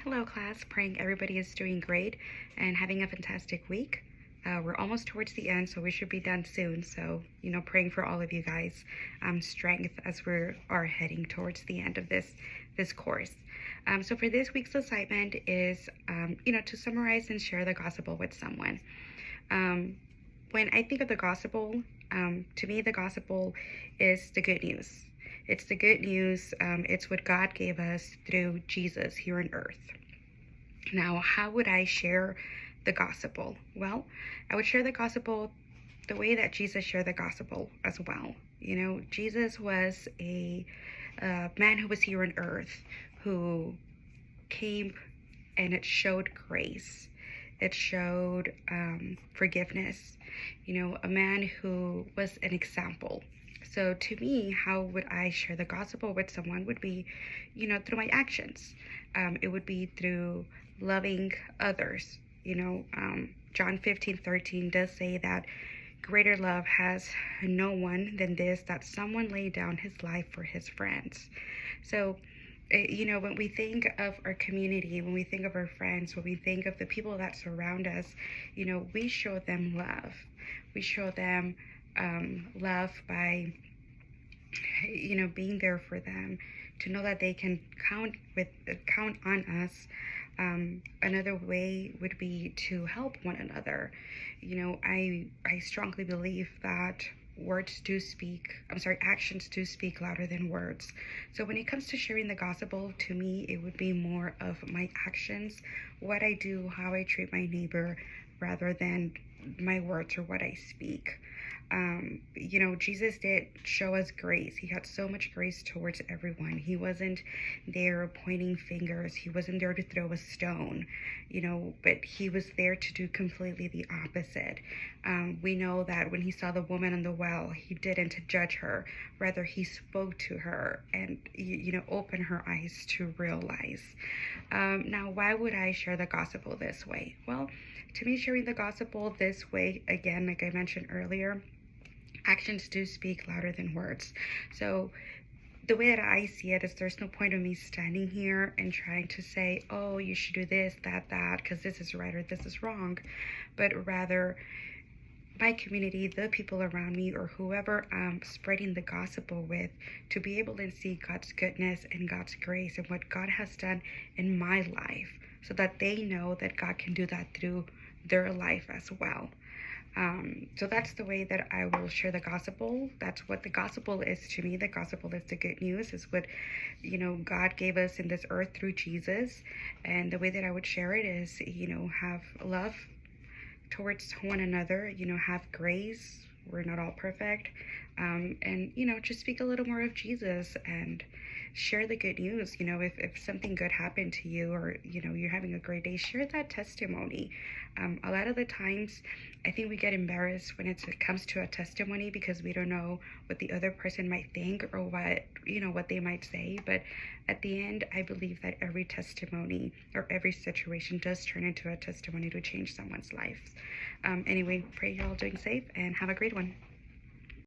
Hello, class. Praying everybody is doing great and having a fantastic week. We're almost towards the end, so we should be done soon. So, praying for all of you guys strength as we are heading towards the end of this course. So for this week's assignment is, to summarize and share the gospel with someone. When I think of the gospel, to me, the gospel is the good news. It's the good news. It's what God gave us through Jesus here on earth. Now, how would I share the gospel? Well, I would share the gospel the way that Jesus shared the gospel as well. Jesus was a man who was here on earth who came, and it showed grace. It showed forgiveness. A man who was an example. So to me, how would I share the gospel with someone would be, through my actions. It would be through loving others. John 15:13 does say that greater love has no one than this, that someone laid down his life for his friends. So, when we think of our community, when we think of our friends, when we think of the people that surround us, we show them love. We show them love by, being there for them, to know that they can count on us. Another way would be to help one another. I strongly believe that actions do speak louder than words. So when it comes to sharing the gospel, to me, it would be more of my actions, what I do, how I treat my neighbor, rather than my words or what I speak. Jesus did show us grace. He had so much grace towards everyone. He wasn't there pointing fingers. He wasn't there to throw a stone, but he was there to do completely the opposite. We know that when he saw the woman in the well, he didn't judge her. Rather, he spoke to her and, opened her eyes to realize. Now, why would I share the gospel this way? Well, to me, sharing the gospel this way, again, like I mentioned earlier, actions do speak louder than words. So the way that I see it is there's no point of me standing here and trying to say, oh, you should do this, that, because this is right or this is wrong. But rather, my community, the people around me, or whoever I'm spreading the gospel with, to be able to see God's goodness and God's grace and what God has done in my life, so that they know that God can do that through their life as well. So that's the way that I will share the gospel. That's what the gospel is to me. The gospel is the good news, is what, God gave us in this earth through Jesus. And the way that I would share it is, have love towards one another, have grace. We're not all perfect. And, just speak a little more of Jesus and share the good news. If something good happened to you, or, you're having a great day, share that testimony. A lot of the times, I think we get embarrassed when it comes to a testimony because we don't know what the other person might think or what they might say. But at the end, I believe that every testimony or every situation does turn into a testimony to change someone's life. Anyway, pray you're all doing safe and have a great one.